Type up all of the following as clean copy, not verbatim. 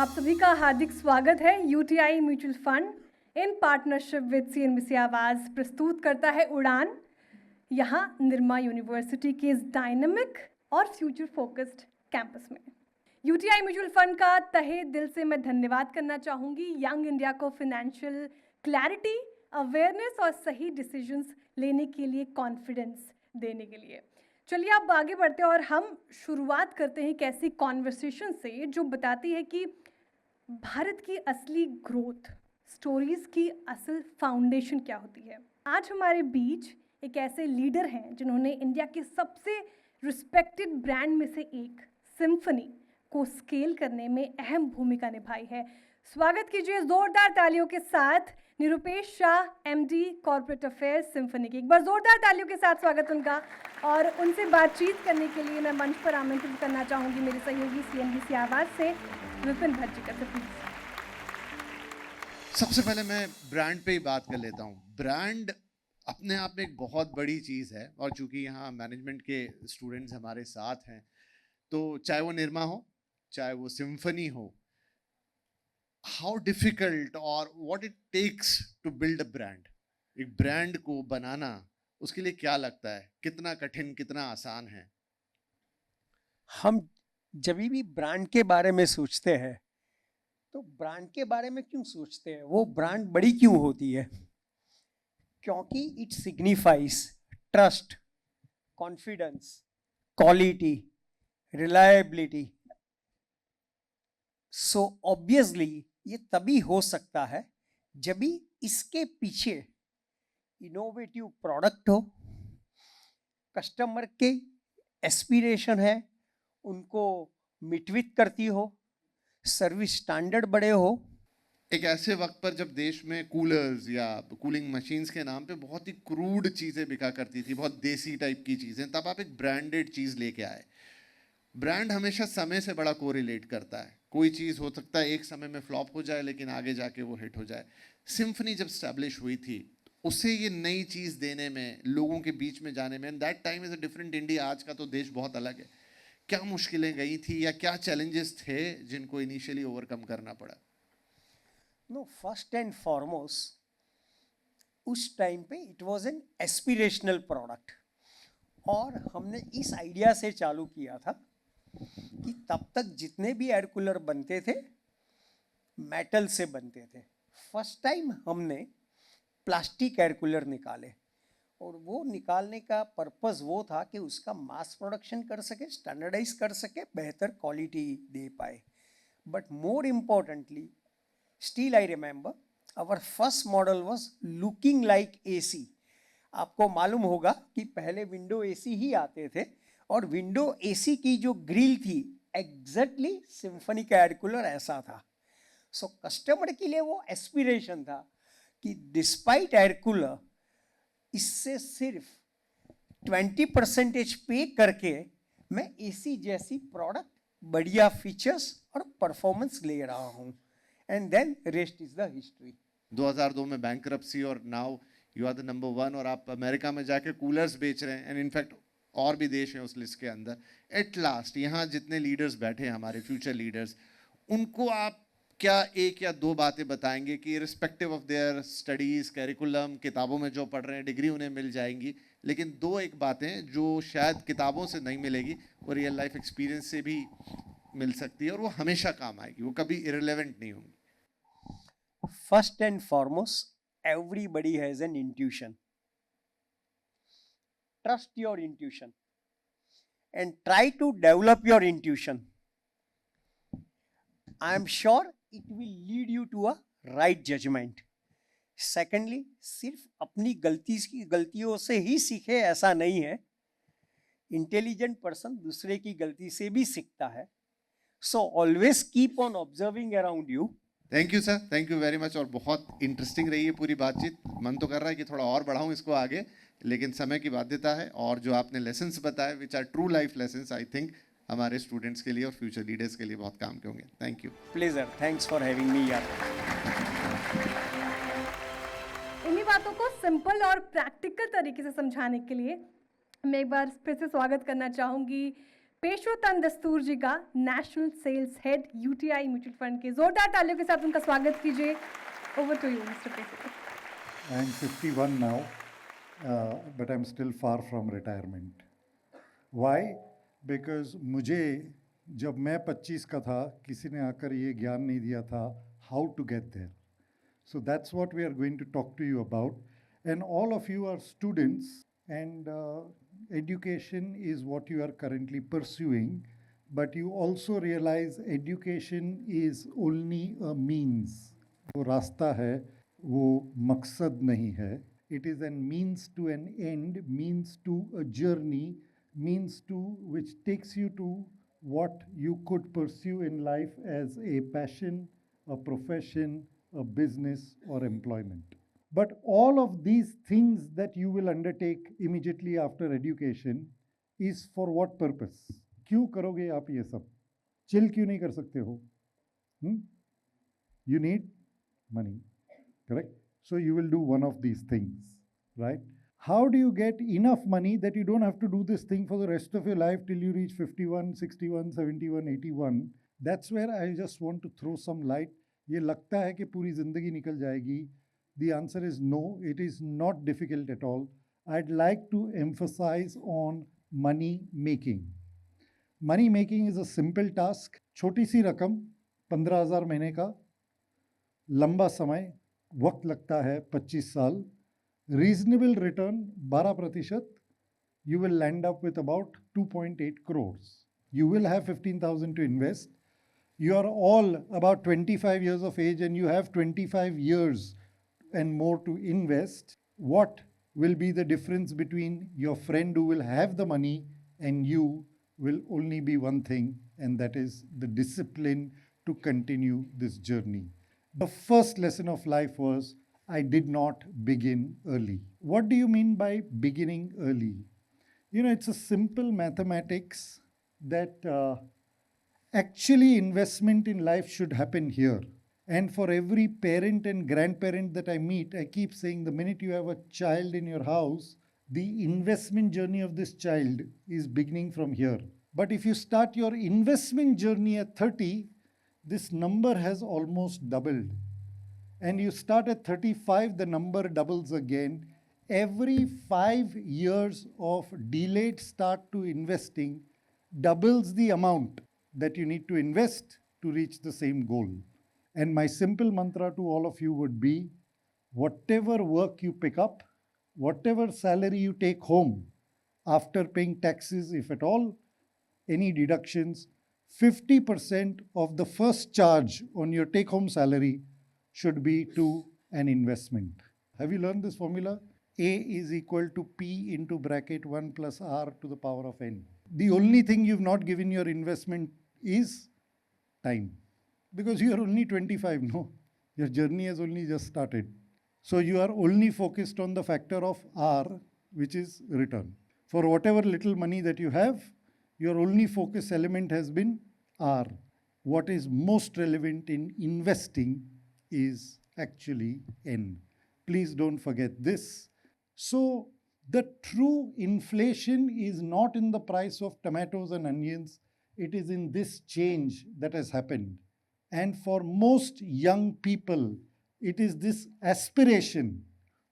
आप सभी का हार्दिक स्वागत है। UTI mutual fund in partnership with CNBC आवाज़ प्रस्तुत करता है उड़ान। यहाँ निर्मा यूनिवर्सिटी के इस डायनामिक और फ्यूचर फोकस्ड कैंपस में यूटीआई म्यूचुअल फंड का तहे दिल से मैं धन्यवाद करना चाहूँगी यंग इंडिया को फाइनेंशियल क्लैरिटी, अवेयरनेस और सही डिसीजंस लेने के लिए कॉन्फिडेंस देने के लिए। चलिए अब आगे बढ़ते हैं और हम शुरुआत करते हैं एक ऐसी कॉन्वर्सेशन से जो बताती है कि भारत की असली ग्रोथ स्टोरीज की असल फाउंडेशन क्या होती है। आज हमारे बीच एक ऐसे लीडर हैं जिन्होंने इंडिया के सबसे रिस्पेक्टेड ब्रांड में से एक सिम्फनी को स्केल करने में अहम भूमिका निभाई है। स्वागत कीजिए जोरदार तालियों के साथ Nirupesh Shah, MD corporate affairs Symphony की। एक बार जोरदार तालियों के साथ स्वागत उनका। और उनसे बातचीत करने के लिए मैं मंच पर आमंत्रित करना चाहूँगी मेरे सहयोगी सीएनबीसी आवाज़ से विपिन भट्ट जी का। सबसे पहले मैं ब्रांड पे ही बात कर लेता हूँ। ब्रांड अपने आप में एक बहुत बड़ी चीज़ है और चूंकि यहाँ मैनेजमेंट के स्टूडेंट्स हमारे साथ हैं तो चाहे वो निर्मा हो चाहे वो सिम्फनी हो, हाउ डिफिकल्ट और what it takes to build a brand, एक ब्रांड को बनाना उसके लिए क्या लगता है, कितना कठिन कितना आसान है? हम जब भी ब्रांड के बारे में सोचते हैं तो ब्रांड के बारे में क्यों सोचते हैं, वो ब्रांड बड़ी क्यों होती है? क्योंकि it signifies trust, confidence, quality, reliability. So obviously ये तभी हो सकता है जब भी इसके पीछे इनोवेटिव प्रोडक्ट हो, कस्टमर के एस्पिरेशन है उनको मिटवित करती हो, सर्विस स्टैंडर्ड बड़े हो। एक ऐसे वक्त पर जब देश में कूलर्स या कूलिंग मशीन्स के नाम पे बहुत ही क्रूड चीज़ें बिका करती थी, बहुत देसी टाइप की चीज़ें, तब आप एक ब्रांडेड चीज़ लेके आए। ब्रांड हमेशा समय से बड़ा कोरिलेट करता है। कोई चीज़ हो सकता है एक समय में फ्लॉप हो जाए लेकिन आगे जाके वो हिट हो जाए। सिम्फनी जब स्टैब्लिश हुई थी उसे ये नई चीज़ देने में, लोगों के बीच में जाने में, that time is a different India. आज का तो देश बहुत अलग है। क्या मुश्किलें गई थी या क्या चैलेंजेस थे जिनको इनिशियली ओवरकम करना पड़ा? नो, फर्स्ट एंड फॉरमोस्ट उस टाइम पे it was an aspirational product और हमने इस आइडिया से चालू किया था कि तब तक जितने भी एयर कूलर बनते थे मेटल से बनते थे। फर्स्ट टाइम हमने प्लास्टिक एयर कूलर निकाले और वो निकालने का पर्पस वो था कि उसका मास प्रोडक्शन कर सके, स्टैंडर्डाइज कर सके, बेहतर क्वालिटी दे पाए। But more importantly still I remember our first model was looking like AC. आपको मालूम होगा कि पहले विंडो एसी ही आते थे और विंडो एसी की जो ग्रिल थी एग्जैक्टली सिम्फनी का एयर कूलर ऐसा था। सो कस्टमर के लिए वो एस्पिरेशन था कि डिस्पाइट एयर कूलर इससे सिर्फ 20% पे करके मैं एसी जैसी प्रोडक्ट, बढ़िया फीचर्स और परफॉर्मेंस ले रहा हूँ। And then rest is the history. 2002 में बैंकरप्सी और now you are the number 1 और आप अमेरिका में जाके कूलर्स बेच रहे हैं एंड इनफैक्ट और भी देश हैं उस लिस्ट के अंदर। एट लास्ट यहाँ जितने लीडर्स बैठे हैं हमारे फ्यूचर लीडर्स, उनको आप क्या एक या दो बातें बताएंगे कि respective of their studies, curriculum, किताबों में जो पढ़ रहे हैं डिग्री उन्हें मिल जाएंगी, लेकिन दो एक बातें जो शायद किताबों से नहीं मिलेगी वो रियल लाइफ एक्सपीरियंस से भी मिल सकती है और वो हमेशा काम आएगी, वो कभी इररिलेवेंट नहीं होंगी। First and foremost, everybody has an intuition. Trust your intuition and try to develop your intuition. I am sure it will lead you to a right judgment. Secondly, सिर्फ अपनी गलतियों से ही सीखे ऐसा नहीं है। इंटेलिजेंट पर्सन दूसरे की गलती से भी सीखता है। So always keep on observing around you. Thank you sir, thank you very much. और बहुत इंटरेस्टिंग रही है पूरी बातचीत। मन तो कर रहा है कि थोड़ा और बढ़ाऊं इसको आगे, लेकिन समय की बाध्यता है। और जो आपने लेसन्स बताए which are true life lessons, I think हमारे स्टूडेंट्स के लिए और फ्यूचर लीडर्स के लिए बहुत काम के होंगे। Thank you. Pleasure, thanks for having me यार। इन्हीं बातों को सिंपल और प्रैक्टिकल तरीके से समझाने के लिए मैं एक बार फिर से स्वागत करना चाहूँगी पेशोतन दस्तूर जी का, national sales head UTI mutual fund के। जोरदार तालियों के साथ उनका स्वागत कीजिए। Over to you mister Peshotan. I'm 51 now, but I'm still far from retirement. Why? Because मुझे जब मैं 25 का था किसी ने आकर ये ज्ञान नहीं दिया था how to get there. So that's what we are going to talk to you about. And all of you are students, and education is what you are currently pursuing. But you also realize education is only a means. वो रास्ता है, वो मकसद नहीं है. It is a means to an end, means to a journey, means to which takes you to what you could pursue in life as a passion, a profession, a business, or employment. But all of these things that you will undertake immediately after education is for what purpose? क्यों करोगे आप ये सब? Chill क्यों नहीं कर सकते हो? You need money, correct? So you will do one of these things, right? How do you get enough money that you don't have to do this thing for the rest of your life till you reach 51, 61, 71, 81? That's where I just want to throw some light. ये लगता है कि पूरी ज़िंदगी निकल जाएगी. The answer is no, it is not difficult at all. I'd like to emphasize on money making. Money making is a simple task. छोटी सी रकम 15,000 महीने का, लंबा समय, वक्त लगता है 25 साल, reasonable return 12%, you will land up with about 2.8 crores. You will have 15,000 to invest. You are all about 25 years of age and you have 25 years and more to invest. What will be the difference between your friend who will have the money and you will only be one thing, and that is the discipline to continue this journey. The first lesson of life was I did not begin early. What do you mean by beginning early? You know, it's a simple mathematics that actually investment in life should happen here. And for every parent and grandparent that I meet, I keep saying the minute you have a child in your house, the investment journey of this child is beginning from here. But if you start your investment journey at 30, this number has almost doubled. And you start at 35, the number doubles again. Every 5 years of delayed start to investing doubles the amount that you need to invest to reach the same goal. And my simple mantra to all of you would be, whatever work you pick up, whatever salary you take home, after paying taxes, if at all, any deductions, 50% of the first charge on your take-home salary should be to an investment. Have you learned this formula? A is equal to P into bracket 1 plus R to the power of N. The only thing you've not given your investment is time. Because you are only 25, no? Your journey has only just started. So you are only focused on the factor of R, which is return. For whatever little money that you have, your only focus element has been R. What is most relevant in investing is actually N. Please don't forget this. So the true inflation is not in the price of tomatoes and onions. It is in this change that has happened. And for most young people, it is this aspiration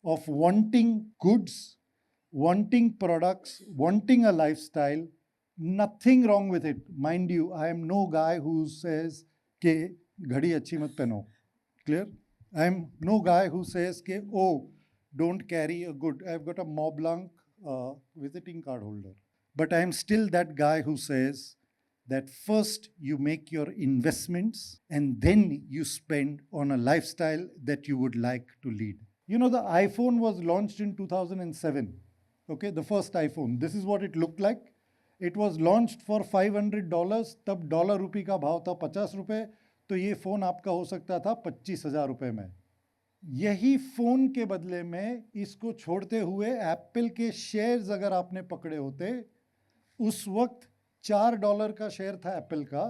of wanting goods, wanting products, wanting a lifestyle. Nothing wrong with it. Mind you, I am no guy who says कि घड़ी अच्छी मत पहनो. Clear? I am no guy who says कि oh, don't carry a good. I've got a Mont Blanc visiting card holder. But I am still that guy who says that first you make your investments and then you spend on a lifestyle that you would like to lead. You know, the iPhone was launched in 2007. Okay, the first iPhone. This is what it looked like. It was launched for $500. तब dollar रुपये का भाव था 50 रुपये. तो ये phone आपका हो सकता था 25,000 रुपये में. यही फ़ोन के बदले में इसको छोड़ते हुए एप्पल के शेयर्स अगर आपने पकड़े होते, उस वक्त $4 का शेयर था एप्पल का,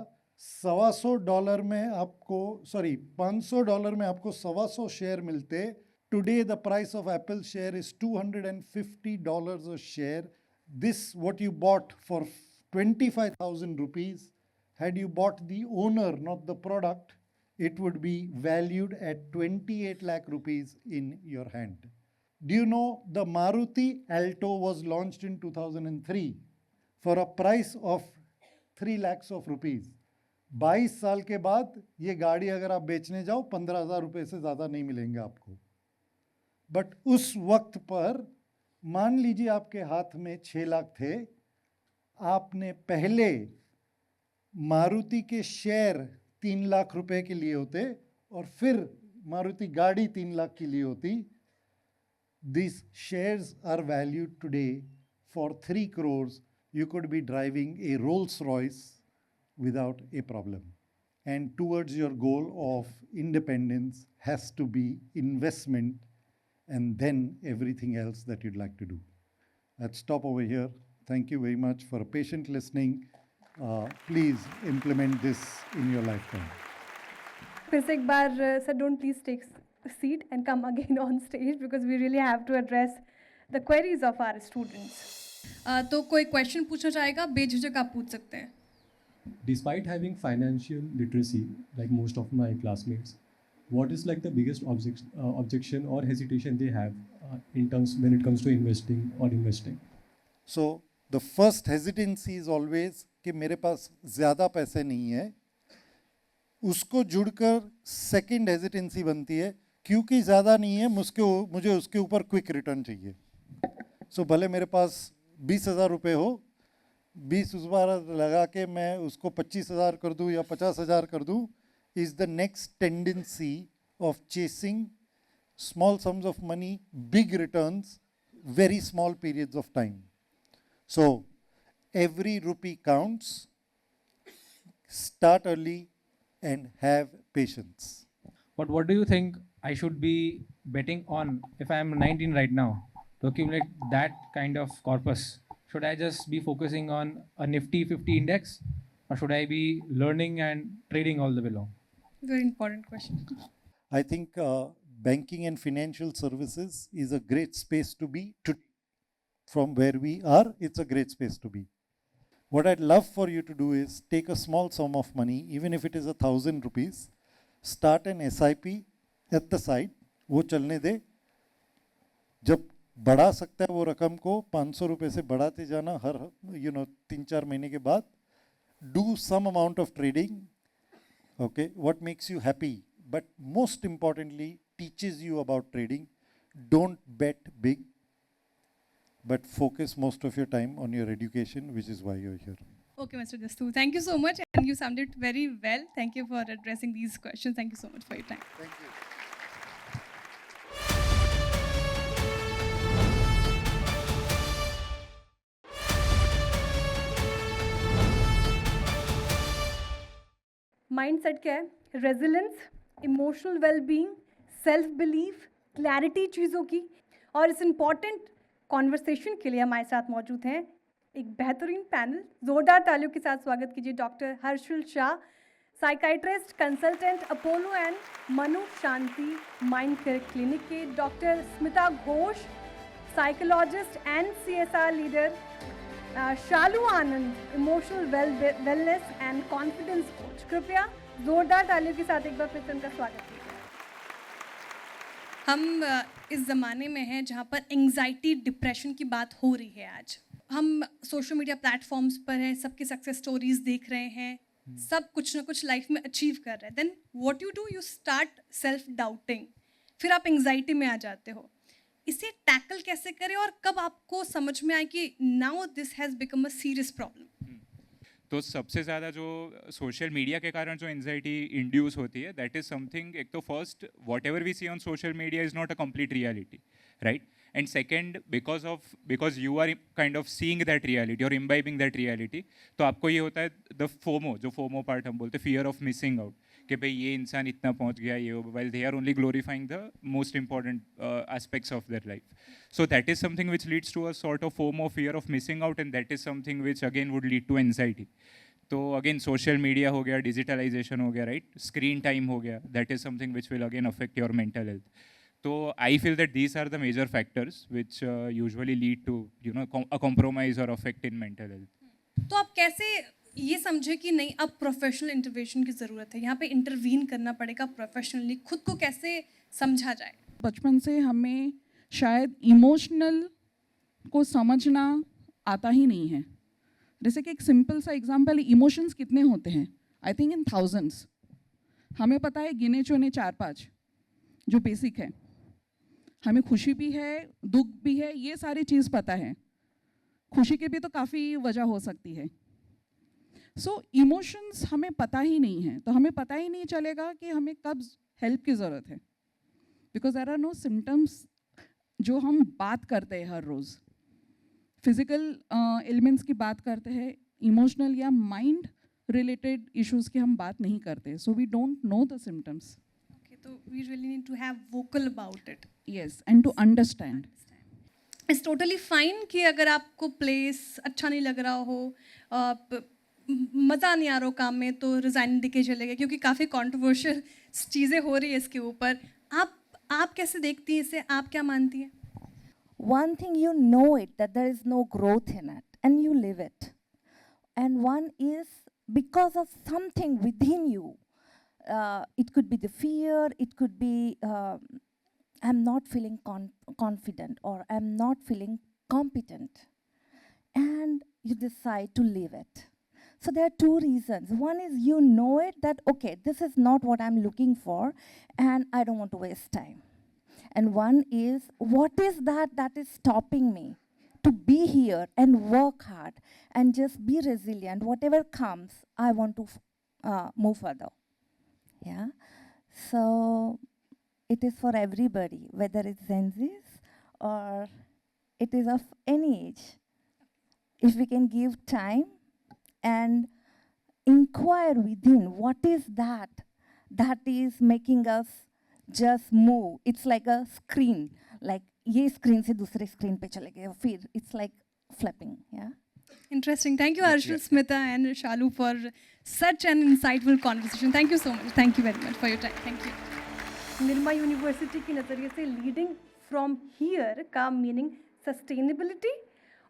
$125 में आपको $500 में आपको 125 शेयर मिलते. Today the price of Apple share is $250 a share. This what you bought for 25,000 rupees. Had you bought the owner, not the product, it would be valued at 28 lakh rupees in your hand. Do you know the Maruti Alto was launched in 2003 for a price of 3 lakhs of rupees. 22 साल के बाद ये गाड़ी अगर आप बेचने जाओ 15,000 रुपये से ज़्यादा नहीं मिलेंगे आपको. बट उस वक्त पर मान लीजिए आपके हाथ में 6 लाख थे, आपने पहले मारुति के शेयर 3 लाख रुपए के लिए होते और फिर मारुति गाड़ी 3 लाख की लिए होती. These shares are valued today for 3 crores. You could be driving a Rolls Royce without a problem. And towards your goal of independence has to be investment and then everything else that you'd like to do. Let's stop over here. Thank you very much for patient listening. Please implement this in your lifetime. फिर से एक बार sir don't please take seat and come again on stage because we really have to address the queries of our students. तो कोई question पूछना चाहेगा, बेझिझक आप पूछ सकते हैं. Despite having financial literacy, like most of my classmates, what is like the biggest objection or hesitation they have in terms when it comes to investing? So the first hesitancy is always कि मेरे पास ज़्यादा पैसे नहीं है. उसको जुड़कर second hesitancy बनती है क्योंकि ज़्यादा नहीं है, मुझे उसके ऊपर क्विक रिटर्न चाहिए. सो भले मेरे पास 20,000 रुपये हो, 20 उस बार लगा के मैं उसको 25,000 कर दूँ या 50,000 कर दूँ, is the next tendency of chasing small sums of money, big returns, very small periods of time. So every rupee counts. Start early and have patience. But what do you think I should be betting on if I am 19 right now to accumulate that kind of corpus? Should I just be focusing on a Nifty 50 index, or should I be learning and trading all the way along? Very important question. I think banking and financial services is a great space to be. From where we are, it's a great space to be. What I'd love for you to do is take a small sum of money, even if it is 1,000 rupees, start an SIP at the side, वो चलने दे. जब बढ़ा सकता है वो रकम को 500 रुपये से बढ़ाते जाना हर 3-4 महीने के बाद. Do some amount of trading, okay, what makes you happy, but most importantly teaches you about trading. Don't bet big, but focus most of your time on your education, which is why you're here. Okay, Mr. Dastu, thank you so much, and you summed it very well. Thank you for addressing these questions. Thank you so much for your time. Thank you. Mindset क्या है? Resilience, emotional wellbeing, self belief, clarity चीज़ों की. और इस important conversation के लिए हमारे साथ मौजूद हैं एक बेहतरीन पैनल. जोरदार तालियों के साथ स्वागत कीजिए doctor Harshal Shah, psychiatrist, consultant, Apollo and Manu Shanti mind care clinic के. Doctor Smita Ghosh, psychologist and CSR leader. Shalu Anand, emotional wellness and confidence coach. कृपया जोरदार तालियों के साथ एक बार फिर से उनका स्वागत कीजिए. हम इस ज़माने में हैं जहाँ पर एंग्जाइटी, डिप्रेशन की बात हो रही है. आज हम सोशल मीडिया प्लेटफॉर्म्स पर हैं, सबकी सक्सेस स्टोरीज देख रहे हैं, सब कुछ ना कुछ लाइफ में अचीव कर रहे हैं. Then what you do, you start self doubting, फिर आप एंग्जाइटी में आ जाते हो. इसे टैकल कैसे करें और कब आपको समझ में आए कि now this has become a serious problem? तो सबसे ज़्यादा जो सोशल मीडिया के कारण जो एंजाइटी इंड्यूस होती है, दैट इज़ समथिंग. एक तो first, whatever we see on social media is not a complete reality, right? And second, because you are kind of seeing that reality और imbibing that reality, तो आपको ये होता है द फोमो, जो FOMO part हम बोलते हैं, फियर ऑफ मिसिंग आउट, कि भाई ये इंसान इतना पहुंच गया, ये well they are only glorifying the most important aspects of their life. So that is something which leads to a sort of FOMO, fear of missing out, and that is something which again would lead to anxiety. तो again social media हो गया, digitalization हो गया, right? Screen time हो गया, that is something which will again affect your mental health. So I feel that these are the major factors which usually lead to a compromise or affect in mental health. तो आप कैसे ये समझे कि नहीं अब प्रोफेशनल इंटरवेंशन की ज़रूरत है, यहाँ पे इंटरवीन करना पड़ेगा प्रोफेशनली, खुद को कैसे समझा जाए? बचपन से हमें शायद इमोशनल को समझना आता ही नहीं है. जैसे कि एक सिंपल सा एग्जांपल, इमोशंस कितने होते हैं? I think in thousands. हमें पता है गिने चुने 4-5 जो बेसिक है. हमें खुशी भी है, दुख भी है, ये सारी चीज़ पता है. खुशी की भी तो काफ़ी वजह हो सकती है. सो इमोशंस हमें पता ही नहीं है, तो हमें पता ही नहीं चलेगा कि हमें कब हेल्प की ज़रूरत है. Because there are no symptoms जो हम बात करते हैं हर रोज़. फिजिकल एलिमेंट्स की बात करते हैं, इमोशनल या माइंड रिलेटेड इश्यूज़ की हम बात नहीं करते. So we don't know the symptoms. Okay, तो we really need to have vocal about it. Yes, and to understand. It's totally fine कि अगर आपको प्लेस अच्छा नहीं लग रहा हो, मज़ा नहीं आ रहा हो काम में, तो रिज़ाइन देके चले गए, क्योंकि काफ़ी कंट्रोवर्शियल चीज़ें हो रही है इसके ऊपर. आप कैसे देखती हैं इसे, आप क्या मानती हैं? One thing, you know it, that there is no growth in it, and you live it. And one is because of something within you. It could be the fear, it could be I'm not feeling confident, or I'm not feeling competent. And you decide to leave it. So there are two reasons. One is you know it, that okay, this is not what I'm looking for, and I don't want to waste time. And one is, what is that is stopping me to be here and work hard and just be resilient. Whatever comes, I want to move further. Yeah. So it is for everybody, whether it's Gen Zs or it is of any age. If we can give time and inquire within, what is that is making us just move. It's like a screen, like ये screen से दूसरे screen पे चले गए, फिर it's like flipping. Yeah. Interesting. Thank you, Arshil, Smita, and Shalu, for such an insightful conversation. Thank you so much. Thank you very much for your time. Thank you. Nirma university की नज़रिए से leading from here का meaning sustainability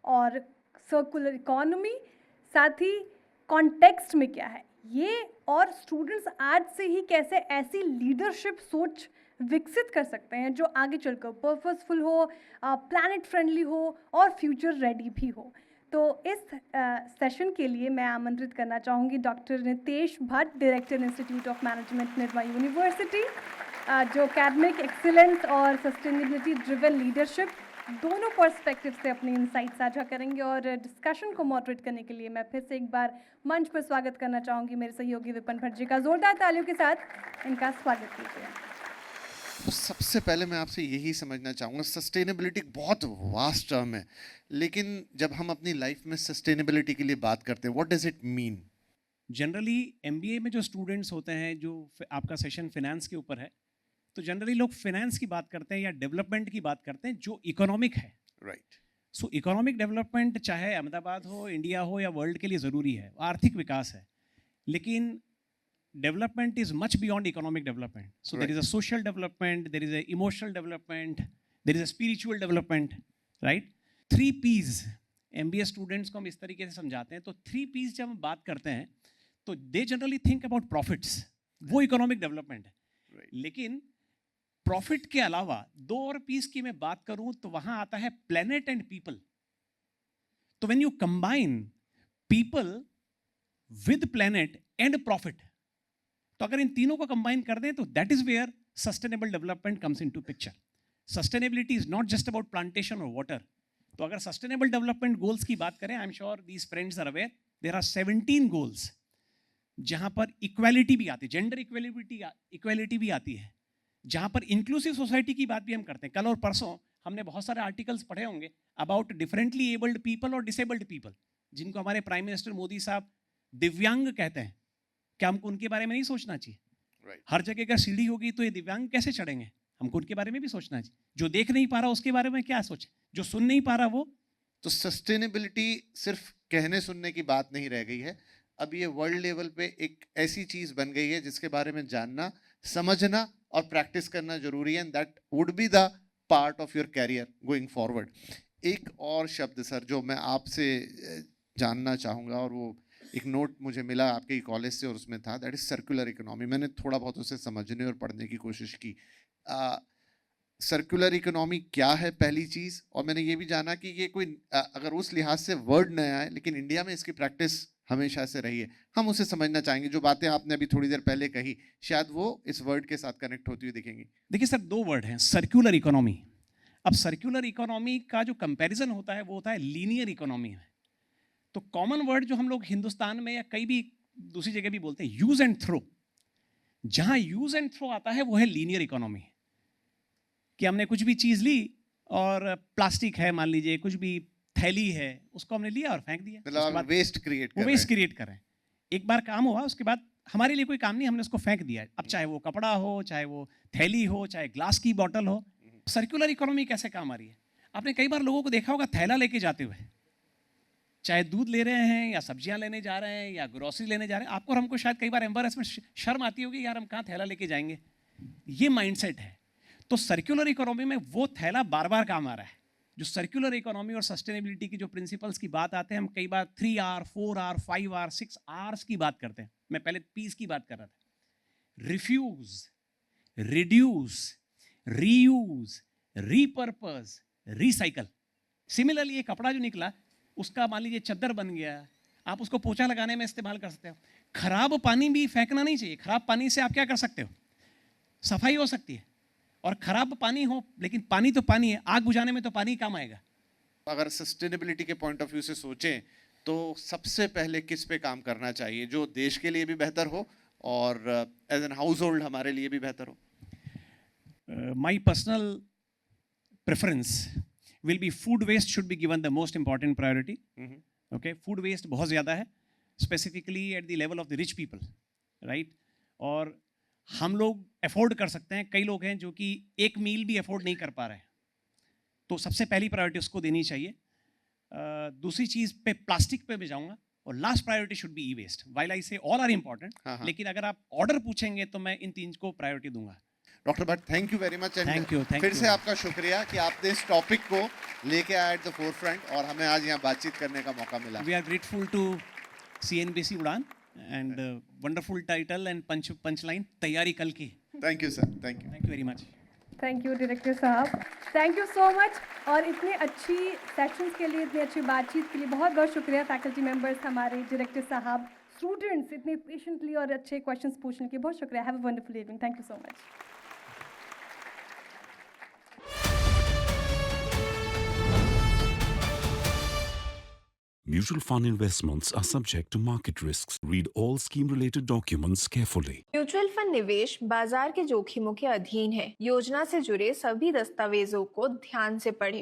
और circular economy, साथ ही context में क्या है ये, और स्टूडेंट्स आज से ही कैसे ऐसी लीडरशिप सोच विकसित कर सकते हैं जो आगे चलकर पर्पसफुल हो, प्लैनेट फ्रेंडली हो और फ्यूचर रेडी भी हो. तो इस सेशन के लिए मैं आमंत्रित करना चाहूँगी doctor Nitesh Bhatt, director institute of management, Nirma university, जो एकेडमिक एक्सीलेंस और सस्टेनेबिलिटी ड्रिवन लीडरशिप दोनों पर्सपेक्टिव से अपनी इंसाइट साझा करेंगे. और डिस्कशन को मॉडरेट करने के लिए मैं फिर से एक बार मंच पर स्वागत करना चाहूँगी मेरे सहयोगी विपिन भट्ट जी का. जोरदार तालियों के साथ इनका स्वागत कीजिए. तो सबसे पहले मैं आपसे यही समझना चाहूँगा, सस्टेनेबिलिटी बहुत वास्ट टर्म है, लेकिन जब हम अपनी लाइफ में सस्टेनेबिलिटी के लिए बात करते हैं, what does it mean? Generally MBA में जो स्टूडेंट्स होते हैं, जो आपका सेशन फिनेंस के ऊपर है, तो जनरली लोग फिनेंस की बात करते हैं या डेवलपमेंट की बात करते हैं जो इकोनॉमिक है. राइट. सो इकोनॉमिक डेवलपमेंट चाहे अहमदाबाद हो, इंडिया हो या वर्ल्ड के लिए ज़रूरी है, आर्थिक विकास है. लेकिन development is much beyond economic development. So there is a social development, there is a emotional development, there is a spiritual development. Right. 3 Ps MBA students को हम इस तरीके से समझाते हैं. तो 3 Ps जब हम बात करते हैं तो they generally think about profits, वो इकोनॉमिक डेवलपमेंट है. लेकिन प्रॉफिट के अलावा 2 और पीस की मैं बात करूं तो वहां आता है प्लेनेट एंड पीपल. तो when you combine people with planet and profit, तो अगर इन तीनों को कंबाइन कर दें तो that is where sustainable development comes into picture. Sustainability is not just about plantation और वाटर. तो अगर सस्टेनेबल डेवलपमेंट गोल्स की बात करें, I am sure these friends are aware, there are 17 goals जहां पर इक्वालिटी भी आती है, जेंडर इक्वालिटी भी आती है, जहां पर इंक्लूसिव सोसाइटी की बात भी हम करते हैं. कल और परसों हमने बहुत सारे आर्टिकल्स पढ़े होंगे अबाउट डिफरेंटली एबल्ड पीपल और डिसेबल्ड पीपल, जिनको हमारे प्राइम मिनिस्टर मोदी साहब दिव्यांग कहते हैं. क्या हमको उनके बारे में नहीं सोचना चाहिए? हर जगह का सीढ़ी होगी तो ये दिव्यांग कैसे चढ़ेंगे? हमको उनके बारे में भी सोचना चाहिए. जो देख नहीं पा रहा उसके बारे में क्या सोचे, जो सुन नहीं पा रहा वो. तो सस्टेनेबिलिटी सिर्फ कहने सुनने की बात नहीं रह गई है, अब ये वर्ल्ड लेवल पे एक ऐसी चीज बन गई है जिसके बारे में जानना, समझना और प्रैक्टिस करना जरूरी है. And that would be the part of your career going forward. एक और शब्द सर जो मैं आपसे जानना चाहूँगा, और वो एक नोट मुझे मिला आपके कॉलेज से और उसमें था, दैट इज सर्कुलर इकोनॉमी। मैंने थोड़ा बहुत उसे समझने और पढ़ने की कोशिश की। सर्कुलर इकोनॉमी क्या है पहली चीज़, और मैंने ये भी जाना कि ये कोई अगर उस लिहाज से वर्ड नया है, लेकिन इंडिया में इसकी प्रैक्टिस हमेशा से रही है, हम उसे समझना चाहेंगे। जो बातें आपने अभी थोड़ी देर पहले कही, शायद वो इस वर्ड के साथ कनेक्ट होती हुई दिखेंगी। देखिए सर, दो वर्ड हैं, सर्कुलर इकोनॉमी। अब सर्कुलर इकोनॉमी का जो कंपैरिजन होता है वो होता है लीनियर इकोनॉमी में। तो कॉमन वर्ड जो हम लोग हिंदुस्तान में या कई भी दूसरी जगह भी बोलते हैं, यूज एंड थ्रो। जहां यूज एंड थ्रो आता है वो है लीनियर इकोनॉमी, कि हमने कुछ भी चीज ली और प्लास्टिक है मान लीजिए, कुछ भी थैली है, उसको हमने लिया और फेंक दिया, मतलब वेस्ट क्रिएट कर वेस्ट क्रिएट कर रहे हैं। एक बार काम हुआ, उसके बाद हमारे लिए कोई काम नहीं, हमने उसको फेंक दिया। अब चाहे वो कपड़ा हो, चाहे वो थैली हो, चाहे ग्लास की बॉटल हो, सर्कुलर इकोनॉमी कैसे काम आ रही है? आपने कई बार लोगों को देखा होगा थैला लेके जाते हुए, चाहे दूध ले रहे हैं या सब्जियां लेने जा रहे हैं या ग्रोसरी लेने जा रहे हैं। आपको और हमको शायद कई बार एम्बैरेसमेंट, शर्म आती होगी, यार हम कहाँ थैला लेके जाएंगे। ये माइंडसेट है। तो सर्कुलर इकोनॉमी में वो थैला बार बार काम आ रहा है। जो सर्कुलर इकोनॉमी और सस्टेनेबिलिटी की जो प्रिंसिपल्स की बात आते हैं, हम कई बार 3R, 4R, 5R, 6Rs की बात करते हैं। मैं पहले पीस की बात कर रहा था। Refuse, reduce, reuse, repurpose, recycle. Similarly ये कपड़ा जो निकला, उसका मान लीजिए चद्दर बन गया, आप उसको पोछा लगाने में इस्तेमाल कर सकते हो। खराब पानी भी फेंकना नहीं चाहिए। खराब पानी से आप क्या कर सकते हो? सफाई हो सकती है। और खराब पानी हो, लेकिन पानी तो पानी है, आग बुझाने में तो पानी काम आएगा। अगर सस्टेनेबिलिटी के पॉइंट ऑफ व्यू से सोचें तो सबसे पहले किस पे काम करना चाहिए जो देश के लिए भी बेहतर हो और एज एन हाउस होल्ड हमारे लिए भी बेहतर हो? My personal preference will be food waste should be given the most important priority. Okay, food waste बहुत ज़्यादा है, specifically at the level of the rich people, right. और हम लोग अफोर्ड कर सकते हैं, कई लोग हैं जो कि एक मील भी अफोर्ड नहीं कर पा रहे हैं, तो सबसे पहली प्रायोरिटी उसको देनी चाहिए। दूसरी चीज़ पे प्लास्टिक पे मैं जाऊंगा, और last priority should be e waste. While I say all are important, लेकिन अगर आप ऑर्डर पूछेंगे तो मैं इन तीन को प्रायोरिटी दूंगा। Doctor Bhatt, thank you very much. Thank you. फिर से आपका शुक्रिया कि आपने इस टॉपिक को लेके आए एट द फोरफ्रंट और हमें आज यहाँ बातचीत करने का मौका मिला। We are grateful to CNBC Udaan and wonderful title and punchline, तैयारी कल की। Thank you sir, thank you very much. Thank you director साहब, थैंक यू सो मच। और इतनी अच्छी सेशंस के लिए, इतनी अच्छी बातचीत के लिए बहुत बहुत शुक्रिया फैकल्टी मेंबर्स, हमारे डायरेक्टर साहब, स्टूडेंट्स इतने पेशेंटली और अच्छे क्वेश्चंस पूछने के लिए बहुत शुक्रिया। Have a wonderful evening, thank you so much. Mutual fund investments are subject to market risks. Read all scheme-related documents carefully. Mutual fund निवेश बाजार के जोखिमों के अधीन है। योजना से जुड़े सभी दस्तावेजों को ध्यान से पढ़ें।